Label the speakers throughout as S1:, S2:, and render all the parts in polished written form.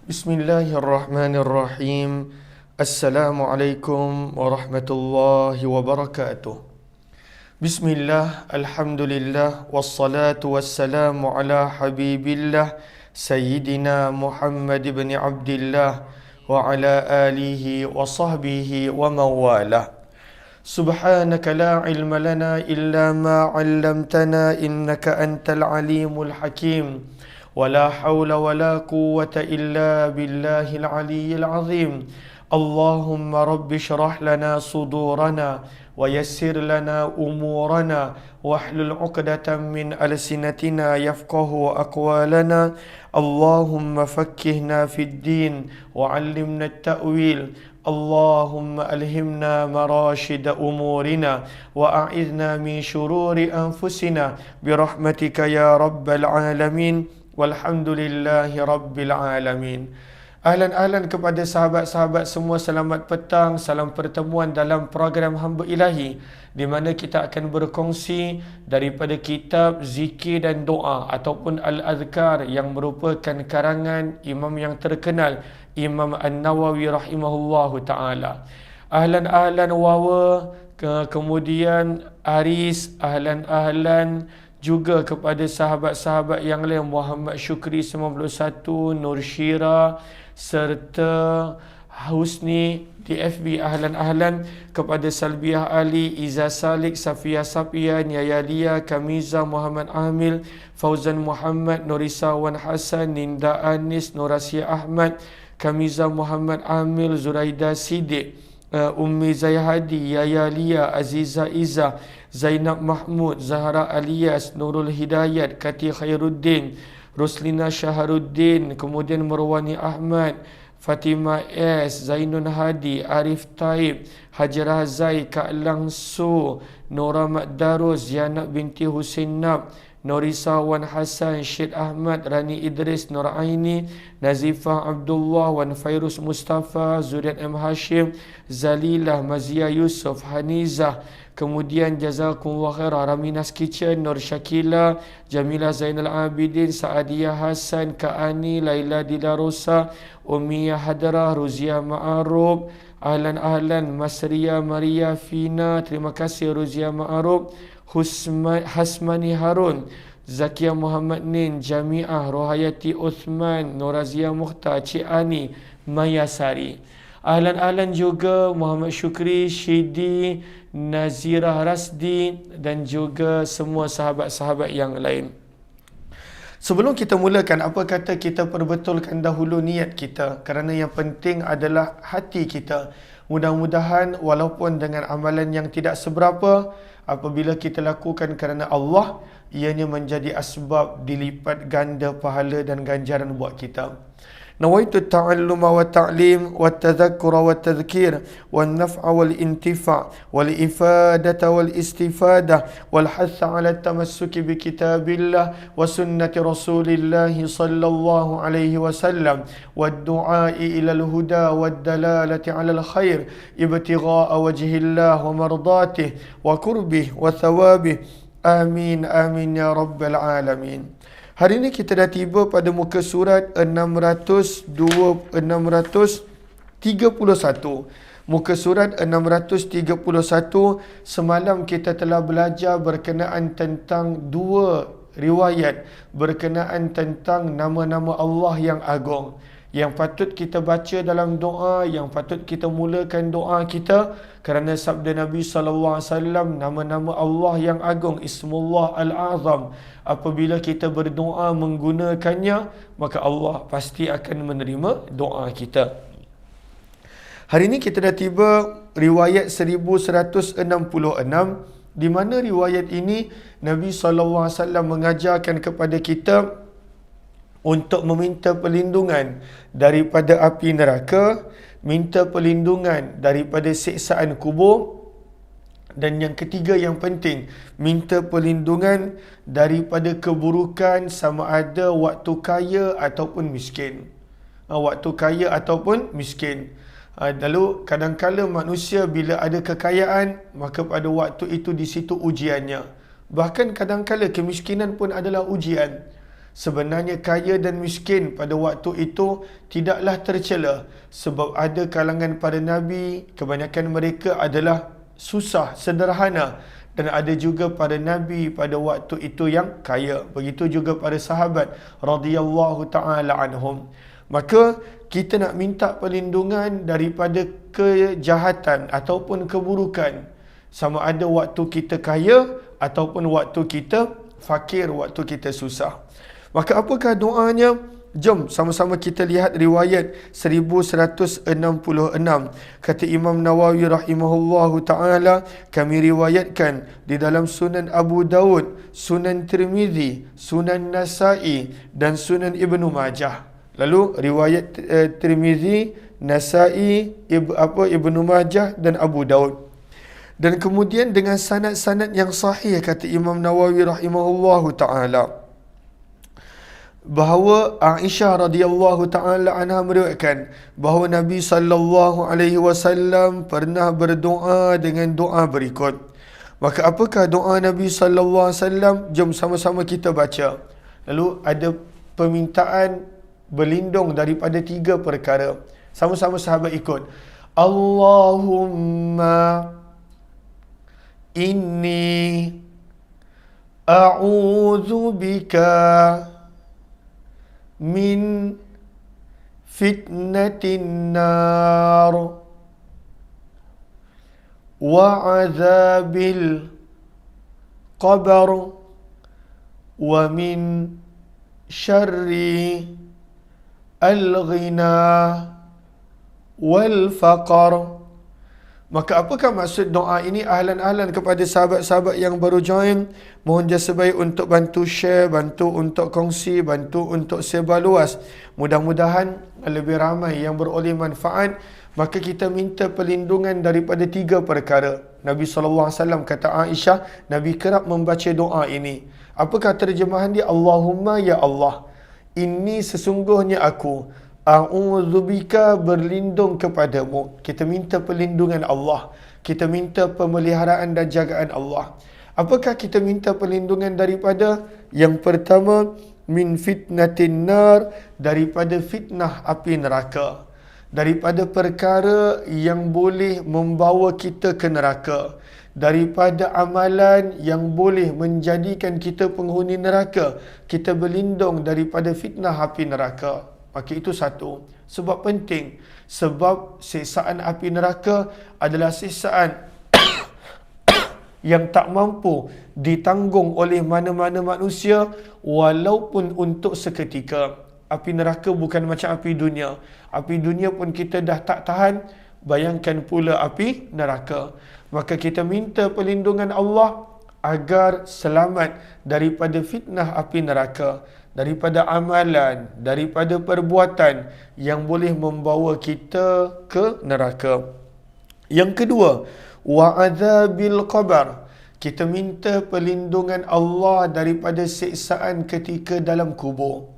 S1: Bismillahirrahmanirrahim. Assalamualaikum warahmatullahi wabarakatuh. Bismillah, alhamdulillah, wassalatu wassalamu ala habibillah Sayyidina Muhammad ibn Abdillah wa ala alihi wa sahbihi wa mawalah. Subhanaka la ilma lana illa ma 'allamtana innaka antal alimul hakim. ولا حول ولا قوة إلا بالله العلي العظيم. اللهم رب اشرح لنا صدورنا ويسر لنا أمورنا واحلل عقدة من ألسنتنا يفقه أقوالنا. اللهم فكهنا في الدين وعلمنا التأويل. اللهم ألهمنا مراشد أمورنا وأعذنا من شرور أنفسنا برحمتك يا رب العالمين. Walhamdulillahi Rabbil Alamin. Ahlan kepada sahabat-sahabat semua, selamat petang, salam pertemuan dalam program Hamba Ilahi, di mana kita akan berkongsi daripada kitab zikir dan doa ataupun Al-Azkar yang merupakan karangan imam yang terkenal, Imam An-Nawawi rahimahullahu ta'ala. Ahlan wawa, kemudian Aris, ahlan juga kepada sahabat-sahabat yang lain, Muhammad Syukri 91, Nur Syira serta Husni di FB. Ahlan kepada Salbiah Ali, Iza Salik, Safia Sapian, Yaya Lia, Kamiza, Muhammad Amil, Fauzan Muhammad, Norisa Wan Hassan, Ninda Anis, Norasia Ahmad, Kamiza Muhammad Amil, Zuraida Sidik, Ummi Zayhadi, Yaya Lia, Aziza Iza, Zainab Mahmud, Zahra Alias, Nurul Hidayat, Kati Khairuddin, Ruslina Syaharuddin, kemudian Marwani Ahmad, Fatimah S, Zainun Hadi, Arif Taib, Hajarah Zai, Kak Langsu, Nora Makdarus, Zianab binti Husin Nab, Norisa Wan Hassan, Syed Ahmad, Rani Idris, Nur Aini, Nazifah Abdullah, Wan Fairuz Mustafa, Zuriat M. Hashim, Zalilah, Mazia Yusuf, Hanizah, kemudian Jazakumullah Khairah, Raminas Kitchen, Nur Syakila, Jamilah Zainal Abidin, Saadiyah Hassan, Kak Ani, Laila Dilarosa, Ummiyah Hadrah, Ruzia Ma'arub, ahlan Masria Maria Fina, terima kasih Ruzia Ma'arub, Hasmani Harun, Zakia Muhammad Nin, Jamiah, Rohayati Uthman, Norazia Mukhtar, Cik Ani, Maya Sari. Ahlan juga Muhammad Syukri, Syidi, Nazirah Rasdi dan juga semua sahabat-sahabat yang lain. Sebelum kita mulakan, apa kata kita perbetulkan dahulu niat kita, kerana yang penting adalah hati kita. Mudah-mudahan walaupun dengan amalan yang tidak seberapa, apabila kita lakukan kerana Allah, ianya menjadi asbab dilipat ganda pahala dan ganjaran buat kita. Nawaitu ta'alluma wa ta'lim wa tadhakkura wa tadhkir wal naf'a wal intifa' wal ifadata wal istifadah wal hatha ala tamassuki bi kitabillah wa sunnati rasulillah sallallahu alaihi wasallam wad du'a'i ila al huda wad dalalati ala al khair ibtigha'a wajhillah wa mardatih wa kurbih wa thawabih. Amin amin ya rabbal alamin. Hari ini kita dah tiba pada muka surat 631. Muka surat 631. Semalam kita telah belajar berkenaan tentang dua riwayat berkenaan tentang nama-nama Allah yang agung, yang patut kita baca dalam doa, yang patut kita mulakan doa kita, kerana sabda Nabi SAW, nama-nama Allah yang agung, Ismullah Al-Azam, apabila kita berdoa menggunakannya, maka Allah pasti akan menerima doa kita. Hari ini kita dah tiba riwayat 1166, di mana riwayat ini Nabi SAW mengajarkan kepada kita untuk meminta perlindungan daripada api neraka, minta perlindungan daripada siksaan kubur, dan yang ketiga yang penting, minta perlindungan daripada keburukan sama ada waktu kaya ataupun miskin. Waktu kaya ataupun miskin. Lalu kadang-kala manusia bila ada kekayaan, maka pada waktu itu di situ ujiannya. Bahkan kadang-kala kemiskinan pun adalah ujian. Sebenarnya kaya dan miskin pada waktu itu tidaklah tercela, sebab ada kalangan para Nabi, kebanyakan mereka adalah susah, sederhana, dan ada juga para Nabi pada waktu itu yang kaya. Begitu juga para sahabat radhiyallahu ta'ala anhum. Maka kita nak minta perlindungan daripada kejahatan ataupun keburukan, sama ada waktu kita kaya ataupun waktu kita fakir, waktu kita susah. Maka apakah doanya? Jom sama-sama kita lihat riwayat 1166. Kata Imam Nawawi rahimahullahu ta'ala, kami riwayatkan di dalam Sunan Abu Daud, Sunan Tirmizi, Sunan Nasai dan Sunan Ibnu Majah. Lalu riwayat Tirmizi, Nasai, Ibnu Majah dan Abu Daud. Dan kemudian dengan sanad-sanad yang sahih, kata Imam Nawawi rahimahullahu ta'ala, bahawa Aisyah radhiyallahu taala anha meriwayatkan bahawa Nabi sallallahu alaihi wasallam pernah berdoa dengan doa berikut. Maka apakah doa Nabi sallallahu alaihi wasallam? Jom sama-sama kita baca. Lalu ada permintaan berlindung daripada 3 perkara. Sama-sama sahabat ikut. Allahumma inni a'udzu bika min fitnatin nar wa azabil qabr wa min syarri al-ghina wal faqr. Maka apakah maksud doa ini? Ahlan-ahlan kepada sahabat-sahabat yang baru join, mohon jasa baik untuk bantu share, bantu untuk kongsi, bantu untuk sebar luas. Mudah-mudahan lebih ramai yang beroleh manfaat. Maka kita minta perlindungan daripada 3 perkara. Nabi SAW kata Aisyah, Nabi kerap membaca doa ini. Apakah terjemahan dia? Allahumma ya Allah, ini sesungguhnya aku, a'udzubika berlindung kepadamu. Kita minta perlindungan Allah. Kita minta pemeliharaan dan jagaan Allah. Apakah kita minta perlindungan daripada? Yang pertama, min fitnatin nar, daripada fitnah api neraka. Daripada perkara yang boleh membawa kita ke neraka. Daripada amalan yang boleh menjadikan kita penghuni neraka. Kita berlindung daripada fitnah api neraka. Maka itu satu. Sebab penting. Sebab siksaan api neraka adalah siksaan yang tak mampu ditanggung oleh mana-mana manusia walaupun untuk seketika. Api neraka bukan macam api dunia. Api dunia pun kita dah tak tahan, bayangkan pula api neraka. Maka kita minta perlindungan Allah agar selamat daripada fitnah api neraka, daripada amalan, daripada perbuatan yang boleh membawa kita ke neraka. Yang kedua, wa'adzabil qabr. Kita minta perlindungan Allah daripada siksaan ketika dalam kubur.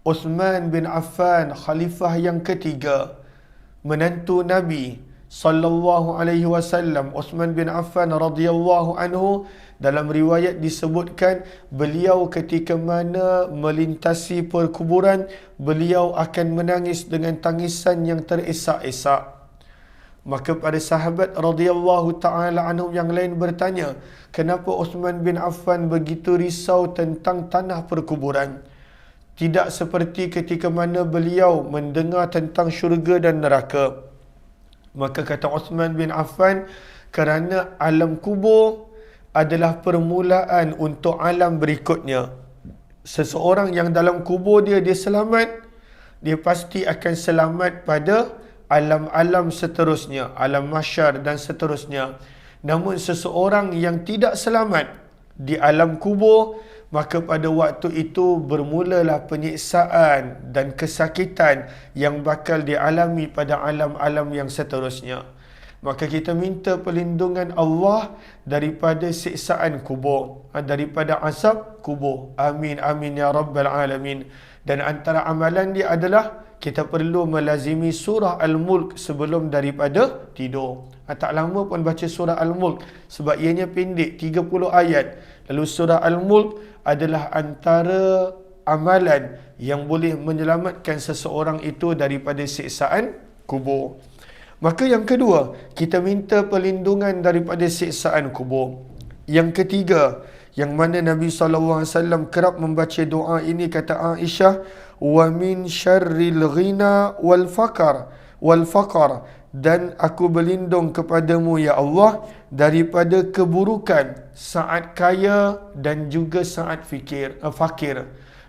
S1: Uthman bin Affan, khalifah yang ketiga, menantu Nabi sallallahu alaihi wasallam, Uthman bin Affan radhiyallahu anhu, dalam riwayat disebutkan beliau ketika mana melintasi perkuburan, beliau akan menangis dengan tangisan yang terisak-isak. Maka para sahabat radhiyallahu taala anhum yang lain bertanya, kenapa Uthman bin Affan begitu risau tentang tanah perkuburan? Tidak seperti ketika mana beliau mendengar tentang syurga dan neraka. Maka kata Uthman bin Affan, kerana alam kubur adalah permulaan untuk alam berikutnya. Seseorang yang dalam kubur dia selamat, dia pasti akan selamat pada alam-alam seterusnya, alam mahsyar dan seterusnya. Namun seseorang yang tidak selamat di alam kubur, maka pada waktu itu bermulalah penyiksaan dan kesakitan yang bakal dialami pada alam-alam yang seterusnya. Maka kita minta perlindungan Allah daripada siksaan kubur, daripada azab kubur. Amin, amin ya rabbal alamin. Dan antara amalan dia adalah kita perlu melazimi surah Al-Mulk sebelum daripada tidur. Tak lama pun baca surah Al-Mulk sebab ianya pendek, 30 ayat. Lalu surah Al-Mulk adalah antara amalan yang boleh menyelamatkan seseorang itu daripada siksaan kubur. Maka yang kedua, kita minta perlindungan daripada siksaan kubur. Yang ketiga, yang mana Nabi SAW kerap membaca doa ini, kata Aisyah, wa min syarril ghina wal faqar, dan aku berlindung kepadamu ya Allah daripada keburukan saat kaya dan juga saat fakir.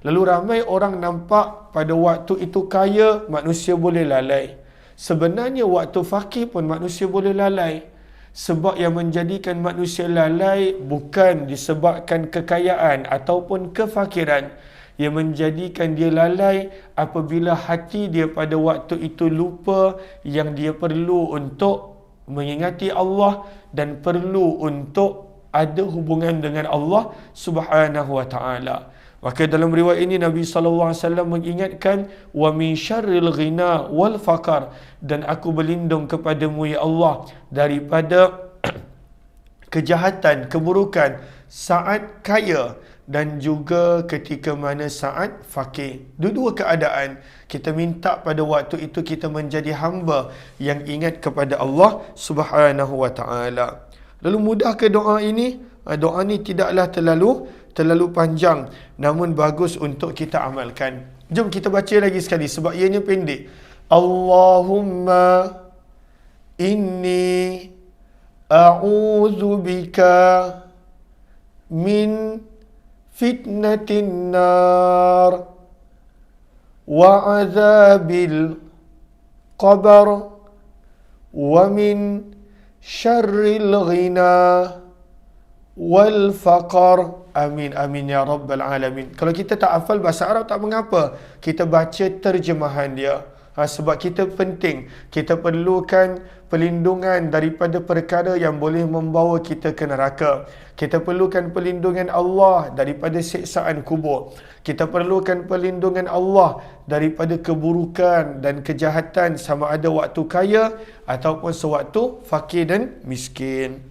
S1: Lalu ramai orang nampak pada waktu itu kaya manusia boleh lalai. Sebenarnya waktu fakir pun manusia boleh lalai. Sebab yang menjadikan manusia lalai bukan disebabkan kekayaan ataupun kefakiran. Yang menjadikan dia lalai apabila hati dia pada waktu itu lupa yang dia perlu untuk mengingati Allah dan perlu untuk ada hubungan dengan Allah Subhanahu wa taala. Maka dalam riwayat ini Nabi SAW mengingatkan, wa min syarril ghina wal faqar, dan aku berlindung kepadamu ya Allah daripada kejahatan, keburukan saat kaya dan juga ketika mana saat fakir. Dua-dua keadaan kita minta pada waktu itu kita menjadi hamba yang ingat kepada Allah Subhanahu wa taala. Lalu mudah ke doa ini? Doa ini tidaklah terlalu panjang, namun bagus untuk kita amalkan. Jom kita baca lagi sekali sebab ianya pendek. Allahumma inni a'udzu bika min fitnatin nar wa azabil qabr wa min syarril ghina wal faqar. Amin, amin ya rabbal alamin. Kalau kita tak hafal bahasa Arab tak mengapa, kita baca terjemahan dia. Sebab kita penting, kita perlukan perlindungan daripada perkara yang boleh membawa kita ke neraka. Kita perlukan perlindungan Allah daripada siksaan kubur. Kita perlukan perlindungan Allah daripada keburukan dan kejahatan sama ada waktu kaya ataupun sewaktu fakir dan miskin.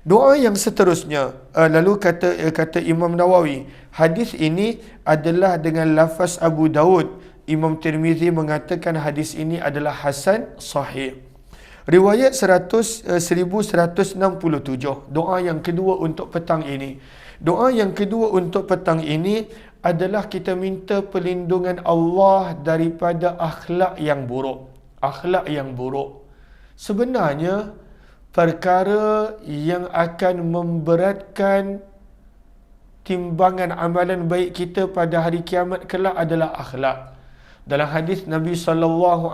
S1: Doa yang seterusnya, lalu kata Imam Nawawi, hadis ini adalah dengan lafaz Abu Daud. Imam Tirmizi mengatakan hadis ini adalah hasan sahih. Riwayat 1167. Doa yang kedua untuk petang ini. Doa yang kedua untuk petang ini adalah kita minta perlindungan Allah daripada akhlak yang buruk. Akhlak yang buruk. Sebenarnya perkara yang akan memberatkan timbangan amalan baik kita pada hari kiamat kelak adalah akhlak. Dalam hadis Nabi SAW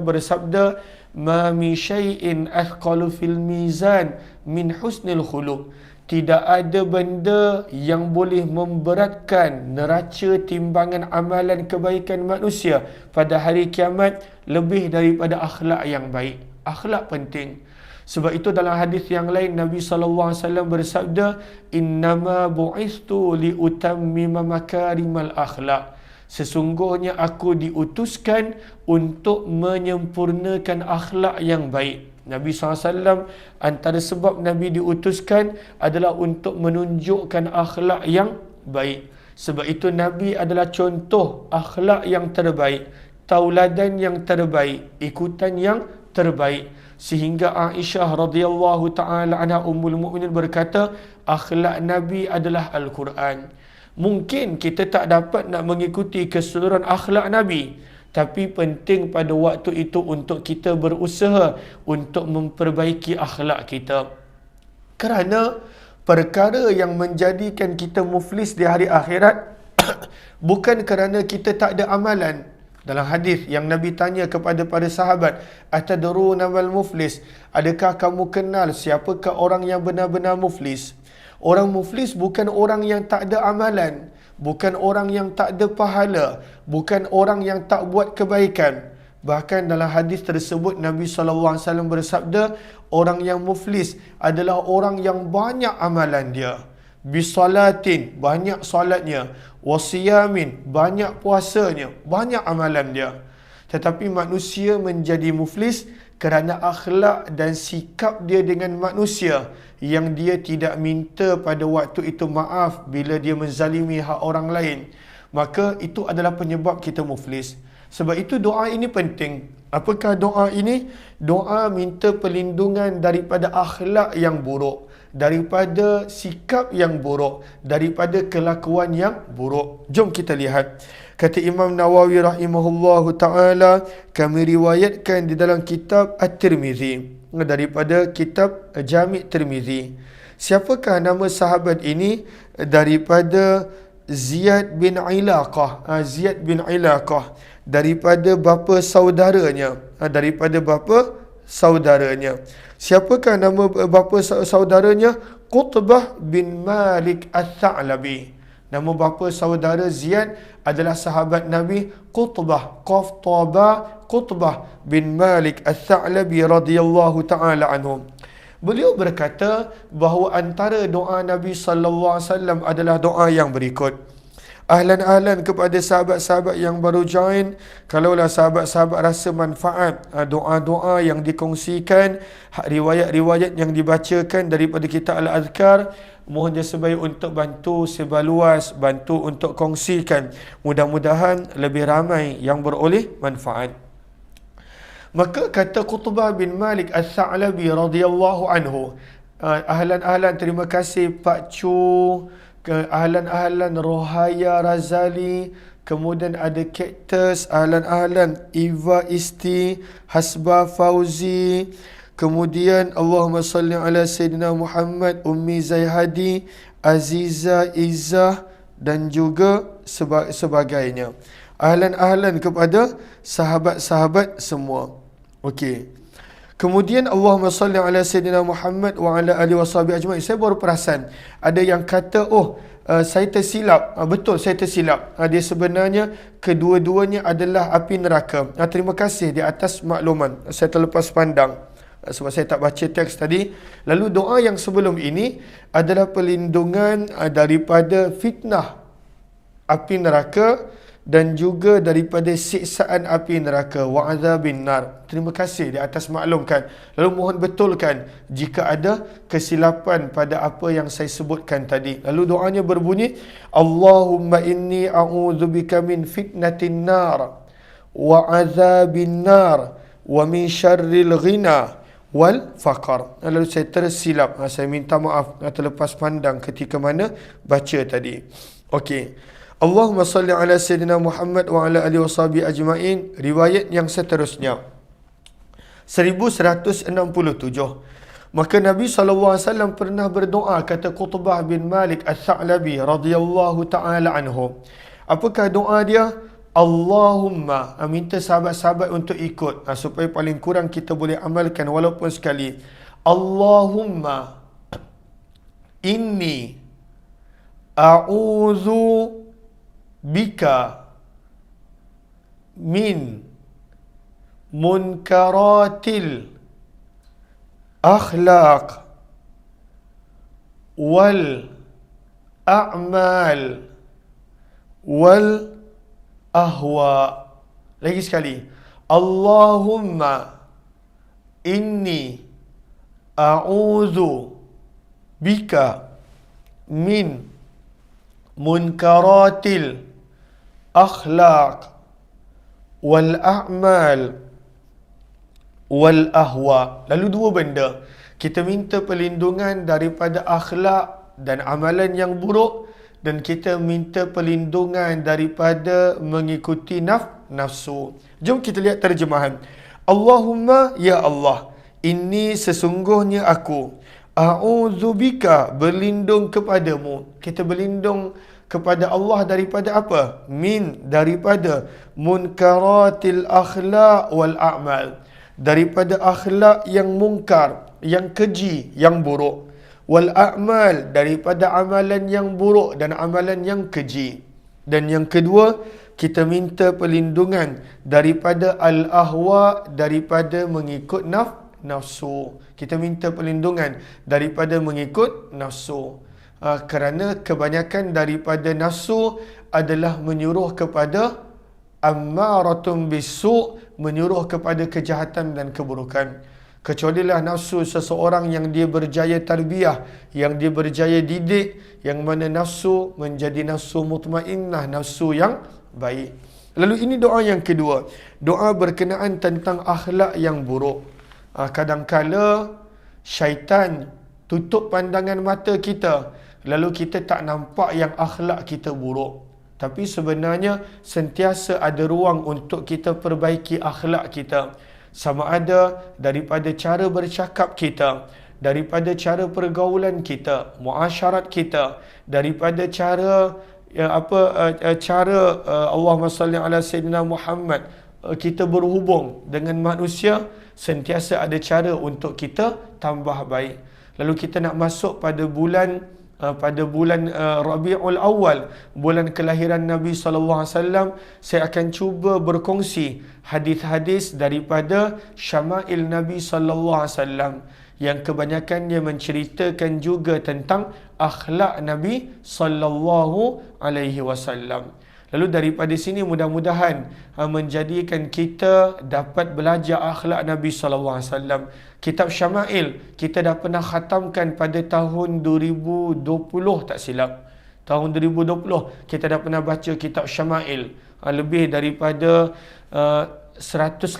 S1: bersabda, "Ma min syai'in athqalu fil mizan min husnil khuluq." Tidak ada benda yang boleh memberatkan neraca timbangan amalan kebaikan manusia pada hari kiamat lebih daripada akhlak yang baik. Akhlak penting. Sebab itu dalam hadis yang lain Nabi SAW bersabda, "Innama bu'istu liutammima makarimal akhlak." Sesungguhnya aku diutuskan untuk menyempurnakan akhlak yang baik. Nabi SAW, antara sebab Nabi diutuskan adalah untuk menunjukkan akhlak yang baik. Sebab itu Nabi adalah contoh akhlak yang terbaik, tauladan yang terbaik, ikutan yang terbaik. Sehingga Aisyah radhiyallahu ta'ala anha ummul mu'minin berkata, akhlak Nabi adalah Al-Quran. Mungkin kita tak dapat nak mengikuti keseluruhan akhlak Nabi, tapi penting pada waktu itu untuk kita berusaha untuk memperbaiki akhlak kita. Kerana perkara yang menjadikan kita muflis di hari akhirat bukan kerana kita tak ada amalan. Dalam hadis yang Nabi tanya kepada para sahabat, "Atadruna mal muflis?" Adakah kamu kenal siapakah orang yang benar-benar muflis? Orang muflis bukan orang yang tak ada amalan, bukan orang yang tak ada pahala, bukan orang yang tak buat kebaikan. Bahkan dalam hadis tersebut Nabi SAW bersabda, orang yang muflis adalah orang yang banyak amalan dia. Bisalatin, banyak salatnya. Wasiyamin, banyak puasanya, banyak amalan dia. Tetapi manusia menjadi muflis kerana akhlak dan sikap dia dengan manusia, yang dia tidak minta pada waktu itu maaf bila dia menzalimi hak orang lain. maka itu adalah penyebab kita muflis. Sebab itu doa ini penting. Apakah doa ini? Doa minta perlindungan daripada akhlak yang buruk, daripada sikap yang buruk, daripada kelakuan yang buruk. Jom kita lihat. Kata Imam Nawawi rahimahullahu ta'ala, kami riwayatkan di dalam kitab At-Tirmizi, daripada kitab Jami' Tirmizi. Siapakah nama sahabat ini? Daripada Ziyad bin Ilaqah. Ziyad bin Ilaqah, daripada bapa saudaranya. Siapakah nama bapa saudaranya? Qutbah bin Malik Al-Tha'labi. Nama bapa saudara Ziyad adalah sahabat Nabi Qutbah, Qaf Taba, Qutbah bin Malik Al-Tha'labi radhiyallahu ta'ala anhum. Beliau berkata bahawa antara doa Nabi sallallahu alaihi wasallam adalah doa yang berikut. Ahlan-ahlan kepada sahabat-sahabat yang baru join, kalaulah sahabat-sahabat rasa manfaat doa-doa yang dikongsikan, riwayat-riwayat yang dibacakan daripada kitab Al-Azkar, mohon sebaik untuk bantu sebaluas, bantu untuk kongsikan. Mudah-mudahan lebih ramai yang beroleh manfaat. Maka kata Qutbah bin Malik Al-Tha'labi radhiyallahu anhu, ahlan-ahlan, terima kasih Pak Chu, ahlan-ahlan Rohaya Razali, kemudian ada Cactus, ahlan-ahlan Eva Isti, Hasba Fauzi, kemudian Allahumma salli ala Sayyidina Muhammad, Ummi Zaihadi, Aziza Izzah dan juga sebagainya. Ahlan-ahlan kepada sahabat-sahabat semua. Okey. Kemudian Allahumma salli ala Sayyidina Muhammad wa ala alihi washabihi ajma'in. Saya baru perasan ada yang kata, saya tersilap. Betul, saya tersilap. Dia sebenarnya kedua-duanya adalah api neraka. Terima kasih di atas makluman. Saya terlepas pandang sebab saya tak baca teks tadi. Lalu doa yang sebelum ini adalah perlindungan daripada fitnah api neraka dan juga daripada siksaan api neraka, wa azabin nar. Terima kasih di atas maklumkan. Lalu mohon betulkan jika ada kesilapan pada apa yang saya sebutkan tadi. Lalu doanya berbunyi, Allahumma inni a'udzubika min fitnatin nar wa azabin nar wa min syarril ghina wal faqar. Lalu saya tersilap. Saya minta maaf terlepas pandang ketika mana baca tadi. Okey. Allahumma salli ala Sayyidina Muhammad wa ala alihi washabihi ajma'in. Riwayat yang seterusnya 1167. Maka Nabi SAW pernah berdoa, kata Qutbah bin Malik Al-Tha'labi radhiyallahu ta'ala anhu. Apakah doa dia? Allahumma, minta sahabat-sahabat untuk ikut supaya paling kurang kita boleh amalkan walaupun sekali. Allahumma inni a'udzu bika min munkaratil akhlaq wal a'mal wal ahwa. Lagi sekali. Allahumma inni a'udzu bika min munkaratil akhlaq wal a'mal wal ahwa. Lalu dua benda. Kita minta perlindungan daripada akhlak dan amalan yang buruk, dan kita minta perlindungan daripada mengikuti nafsu. Jom kita lihat terjemahan. Allahumma, ya Allah, ini sesungguhnya aku, a'udzubika, berlindung kepadamu. Kita berlindung kepada Allah daripada apa? Daripada munkaratil akhlaq wal a'mal, daripada akhlak yang mungkar, yang keji, yang buruk. Wal a'mal, daripada amalan yang buruk dan amalan yang keji. Dan yang kedua, kita minta perlindungan daripada al-ahwa, daripada mengikut nafsu. Kita minta perlindungan daripada mengikut nafsu. Kerana kebanyakan daripada nafsu adalah menyuruh kepada ammaratun bisu', menyuruh kepada kejahatan dan keburukan. Kecualilah nafsu seseorang yang dia berjaya tarbiyah, yang dia berjaya didik, yang mana nafsu menjadi nafsu mutmainnah, nafsu yang baik. Lalu ini doa yang kedua. Doa berkenaan tentang akhlak yang buruk. Kadang-kala syaitan tutup pandangan mata kita, lalu kita tak nampak yang akhlak kita buruk. Tapi sebenarnya sentiasa ada ruang untuk kita perbaiki akhlak kita. Sama ada daripada cara bercakap kita, daripada cara pergaulan kita, muasyarat kita, daripada cara Allahumma salli ala Sayyidina Muhammad, kita berhubung dengan manusia, sentiasa ada cara untuk kita tambah baik. Lalu kita nak masuk pada bulan Rabiul Awal, bulan kelahiran Nabi SAW, saya akan cuba berkongsi hadis-hadis daripada Syama'il Nabi SAW yang kebanyakannya menceritakan juga tentang akhlak Nabi SAW. Lalu daripada sini mudah-mudahan menjadikan kita dapat belajar akhlak Nabi SAW. Kitab Syama'il kita dah pernah khatamkan pada tahun 2020 tak silap. Tahun 2020 kita dah pernah baca kitab Syama'il. Lebih daripada 100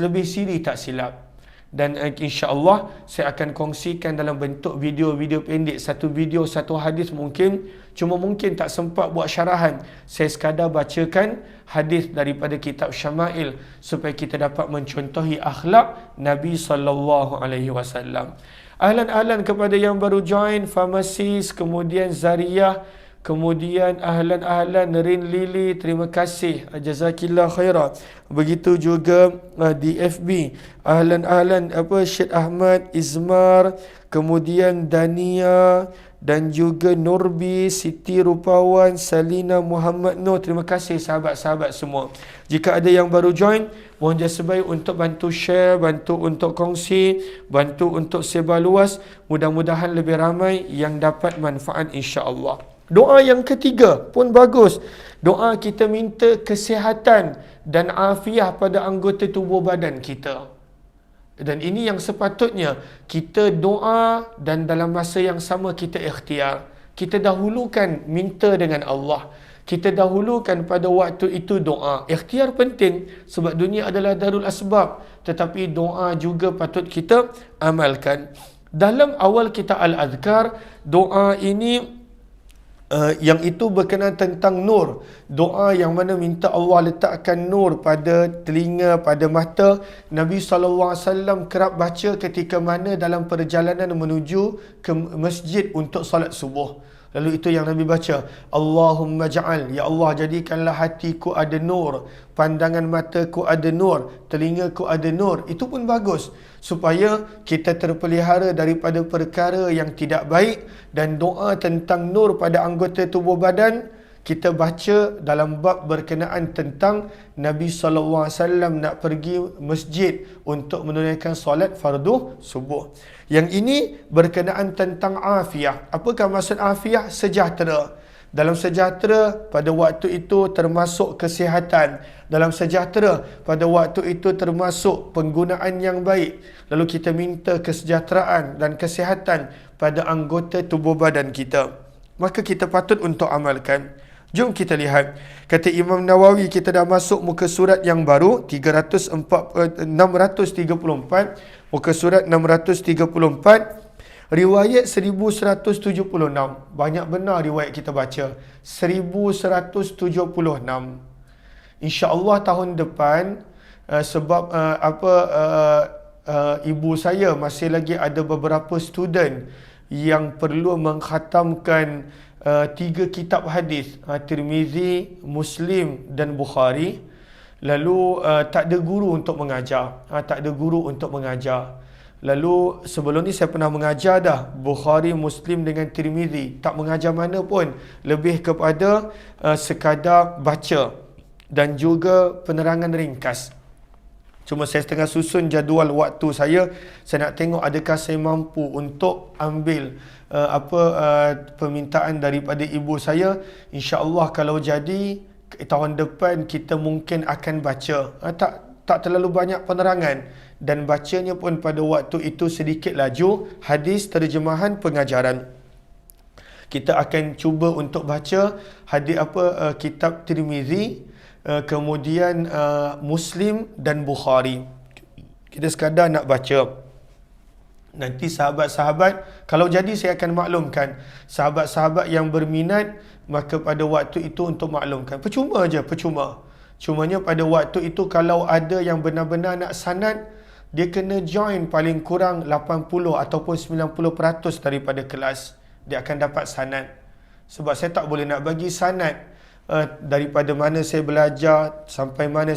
S1: lebih siri tak silap. Dan insya-Allah saya akan kongsikan dalam bentuk video-video pendek, satu video satu hadis mungkin, cuma mungkin tak sempat buat syarahan. Saya sekadar bacakan hadis daripada kitab Syama'il supaya kita dapat mencontohi akhlak Nabi SAW. Ahlan-ahlan kepada yang baru join, Pharmacist, kemudian Zariyah, kemudian ahlan-ahlan Rin Lili, terima kasih, jazakillah khairan. Begitu juga di FB, ahlan-ahlan Syed Ahmad, Izmar, kemudian Dania, dan juga Nurbi, Siti Rupawan, Salina Muhammad Nur. Terima kasih sahabat-sahabat semua. Jika ada yang baru join, mohon jasa baik untuk bantu share, bantu untuk kongsi, bantu untuk sebar luas. Mudah-mudahan lebih ramai yang dapat manfaat insya-Allah. Doa yang ketiga pun bagus. Doa kita minta kesihatan dan afiah pada anggota tubuh badan kita. Dan ini yang sepatutnya kita doa dan dalam masa yang sama kita ikhtiar. Kita dahulukan minta dengan Allah. Kita dahulukan pada waktu itu doa. Ikhtiar penting sebab dunia adalah darul asbab. Tetapi doa juga patut kita amalkan. Dalam awal kita al-adhkar, doa ini yang itu berkenaan tentang nur. Doa yang mana minta Allah letakkan nur pada telinga, pada mata. Nabi SAW kerap baca ketika mana dalam perjalanan menuju ke masjid untuk salat subuh. Lalu itu yang Nabi baca, Allahumma ja'al, ya Allah jadikanlah hatiku ada nur, pandangan mataku ada nur, telingaku ada nur. Itu pun bagus supaya kita terpelihara daripada perkara yang tidak baik. Dan doa tentang nur pada anggota tubuh badan kita baca dalam bab berkenaan tentang Nabi SAW nak pergi masjid untuk menunaikan solat fardu subuh. Yang ini berkenaan tentang afiah. Apakah maksud afiah? Sejahtera. Dalam sejahtera pada waktu itu termasuk kesihatan. Dalam sejahtera pada waktu itu termasuk penggunaan yang baik. Lalu kita minta kesejahteraan dan kesihatan pada anggota tubuh badan kita. Maka kita patut untuk amalkan. Jom kita lihat. Kata Imam Nawawi, kita dah masuk muka surat yang baru 634. Muka surat 634. Riwayat 1176. Banyak benar riwayat kita baca. 1176. InsyaAllah tahun depan, sebab ibu saya masih lagi ada beberapa student yang perlu mengkhatamkan 3 kitab hadis, Tirmizi, Muslim dan Bukhari. Lalu tak ada guru untuk mengajar. Lalu sebelum ni saya pernah mengajar dah Bukhari, Muslim dengan Tirmizi. Tak mengajar mana pun, lebih kepada sekadar baca dan juga penerangan ringkas. Cuma saya tengah susun jadual waktu saya. Saya nak tengok adakah saya mampu untuk ambil permintaan daripada ibu saya. InsyaAllah kalau jadi tahun depan kita mungkin akan baca. tak terlalu banyak penerangan, dan bacanya pun pada waktu itu sedikit laju, hadis terjemahan pengajaran. Kita akan cuba untuk baca hadis kitab Tirmizi, kemudian Muslim dan Bukhari. Kita sekadar nak baca. Nanti sahabat-sahabat, kalau jadi saya akan maklumkan sahabat-sahabat yang berminat, maka pada waktu itu untuk maklumkan. Percuma. Cumanya pada waktu itu kalau ada yang benar-benar nak sanad, dia kena join paling kurang 80 ataupun 90% daripada kelas. Dia akan dapat sanad. Sebab saya tak boleh nak bagi sanad daripada mana saya belajar sampai mana.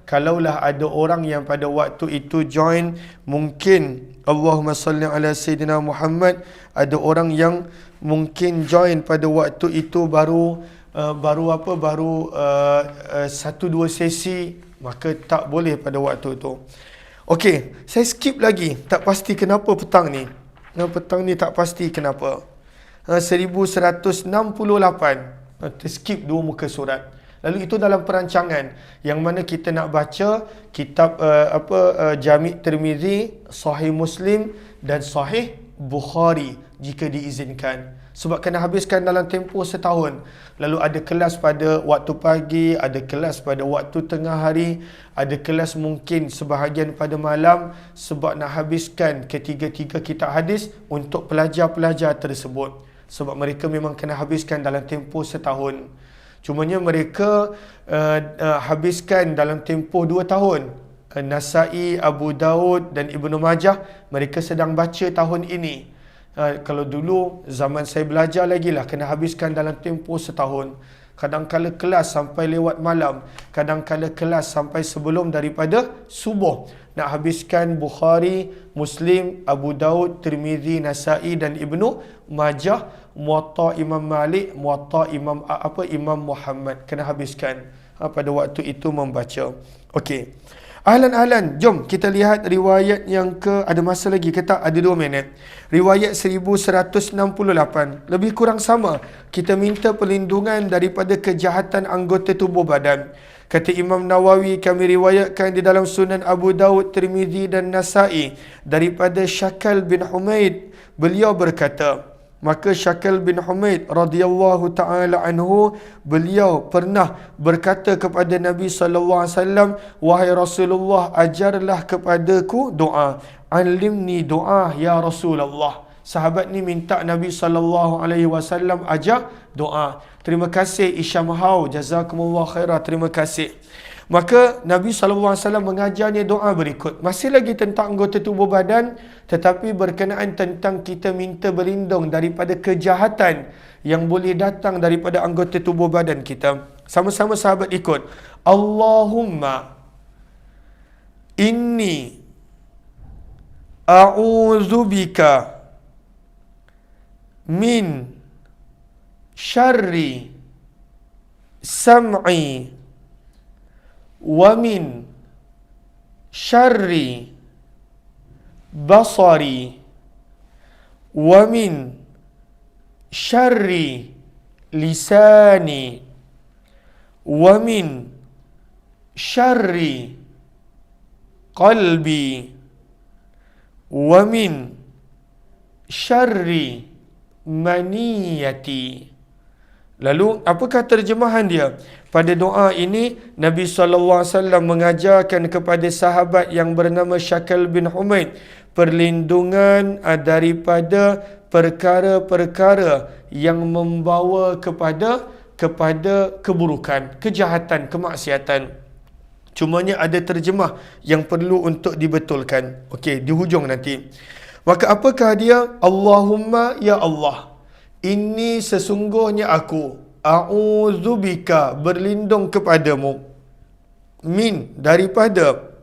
S1: Kalaulah ada orang yang pada waktu itu join, mungkin Allahumma salli ala Sayyidina Muhammad, ada orang yang mungkin join pada waktu itu baru 1-2 sesi, maka tak boleh pada waktu itu. Okey, saya skip lagi, tak pasti kenapa petang ni. Petang ni tak pasti kenapa. 1168, terskip 2 muka surat. Lalu itu dalam perancangan yang mana kita nak baca kitab Jami' Tirmizi, Sahih Muslim dan Sahih Bukhari jika diizinkan. Sebab kena habiskan dalam tempoh setahun. Lalu ada kelas pada waktu pagi, ada kelas pada waktu tengah hari, ada kelas mungkin sebahagian pada malam, sebab nak habiskan ketiga-tiga kitab hadis untuk pelajar-pelajar tersebut. Sebab mereka memang kena habiskan dalam tempoh setahun. Cumanya mereka habiskan dalam tempoh 2 tahun. Nasai, Abu Daud dan Ibnu Majah, mereka sedang baca tahun ini. Kalau dulu zaman saya belajar lagi lah, kena habiskan dalam tempoh setahun. Kadang-kala kelas sampai lewat malam, kadang-kala kelas sampai sebelum daripada subuh. Nak habiskan Bukhari, Muslim, Abu Daud, Tirmizi, Nasai dan Ibnu Majah, Muwatta Imam Malik, Muwatta Imam Muhammad. Kena habiskan pada waktu itu membaca. Okey. Ahlan, jom kita lihat riwayat yang ada masa lagi ke tak? Ada 2 minit. Riwayat 1168, lebih kurang sama. Kita minta perlindungan daripada kejahatan anggota tubuh badan. Kata Imam Nawawi, kami riwayatkan di dalam Sunan Abu Daud, Tirmizi dan Nasai daripada Syakal bin Humaid. Beliau berkata, maka Syakal bin Humaid radhiyallahu taala anhu, beliau pernah berkata kepada Nabi sallallahu alaihi wasallam, wahai Rasulullah, ajarlah kepadaku doa. Alimni doa ya Rasulullah. Sahabat ni minta Nabi sallallahu alaihi wasallam ajar doa. Terima kasih Isyam Hau, jazakumullah khairah, terima kasih. Maka Nabi SAW mengajarnya doa berikut. Masih lagi tentang anggota tubuh badan, tetapi berkenaan tentang kita minta berlindung daripada kejahatan yang boleh datang daripada anggota tubuh badan kita. Sama-sama sahabat ikut. Allahumma inni a'udzubika min syarri sam'i wa min syarri basari wa min syarri lisani wa min syarri qalbi wa min syarri maniyati. Lalu apakah terjemahan dia? Pada doa ini Nabi SAW mengajarkan kepada sahabat yang bernama Syakal bin Humaid perlindungan daripada perkara-perkara yang membawa kepada keburukan, kejahatan, kemaksiatan. Cumanya ada terjemah yang perlu untuk dibetulkan. Okey, di hujung nanti. Maka apakah dia? Allahumma ya Allah, ini sesungguhnya aku, a'udzubika, berlindung kepadamu, min, daripada,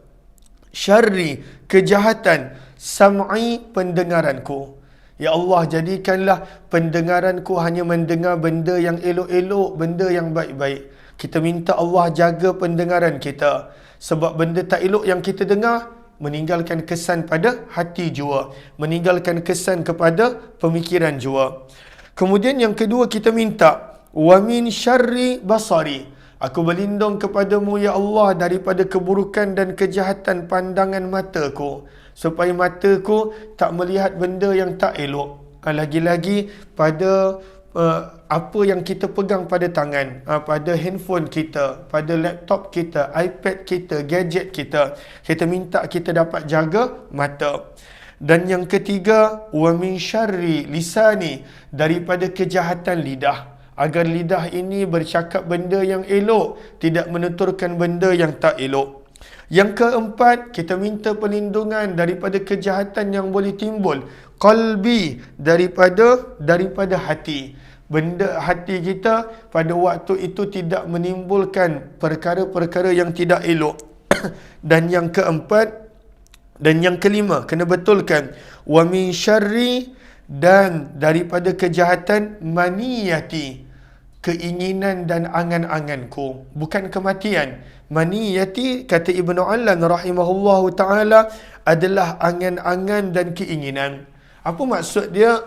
S1: syarri, kejahatan, sam'i, pendengaranku. Ya Allah, jadikanlah pendengaranku hanya mendengar benda yang elok-elok, benda yang baik-baik. Kita minta Allah jaga pendengaran kita. Sebab benda tak elok yang kita dengar meninggalkan kesan pada hati jua, meninggalkan kesan kepada pemikiran jua. Kemudian yang kedua kita minta wa min syarri basari, Aku berlindung kepadamu ya Allah daripada keburukan dan kejahatan pandangan mataku, supaya mataku tak melihat benda yang tak elok. Lagi-lagi pada apa yang kita pegang pada tangan, pada handphone kita, pada laptop kita, iPad kita, gadget kita, kita minta kita dapat jaga mata. Dan yang ketiga, wa min syarri lisani, daripada kejahatan lidah, agar lidah ini bercakap benda yang elok, tidak menuturkan benda yang tak elok. Yang keempat, kita minta perlindungan daripada kejahatan yang boleh timbul, qalbi, daripada hati. Benda hati kita pada waktu itu tidak menimbulkan perkara-perkara yang tidak elok. Dan yang keempat dan yang kelima, kena betulkan, wa min syarri, dan daripada kejahatan maniyati, keinginan dan angan-anganku, bukan kematian. Maniyati, kata Ibnu Allan rahimahullahu ta'ala, adalah angan-angan dan keinginan. Apa maksud dia?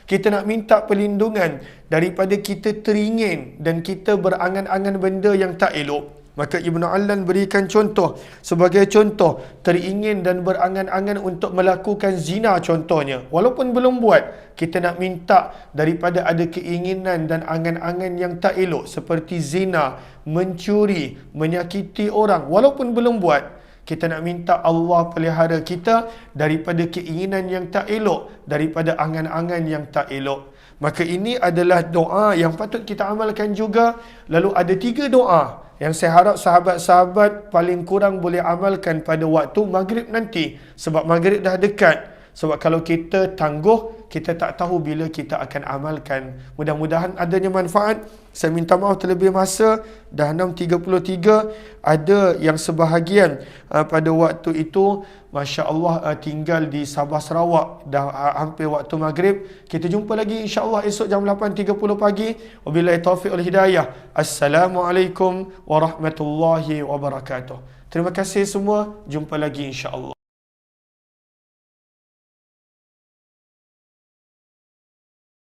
S1: Kita nak minta perlindungan daripada kita teringin dan kita berangan-angan benda yang tak elok. Maka Ibnu Allan berikan contoh. Sebagai contoh, teringin dan berangan-angan untuk melakukan zina contohnya. Walaupun belum buat, kita nak minta daripada ada keinginan dan angan-angan yang tak elok, seperti zina, mencuri, menyakiti orang. Walaupun belum buat, kita nak minta Allah pelihara kita daripada keinginan yang tak elok, daripada angan-angan yang tak elok. Maka ini adalah doa yang patut kita amalkan juga. Lalu ada 3 doa yang saya harap sahabat-sahabat paling kurang boleh amalkan pada waktu maghrib nanti. Sebab maghrib dah dekat. Sebab kalau kita tangguh, kita tak tahu bila kita akan amalkan. Mudah-mudahan adanya manfaat. Saya minta maaf terlebih masa, dah 6.33. Ada yang sebahagian pada waktu itu, Masya Allah, tinggal di Sabah, Sarawak. Dah hampir waktu maghrib. Kita jumpa lagi insya-Allah esok jam 8.30 pagi. Wabillahi taufiq wal hidayah. Assalamualaikum warahmatullahi wabarakatuh. Terima kasih semua. Jumpa lagi insya-Allah.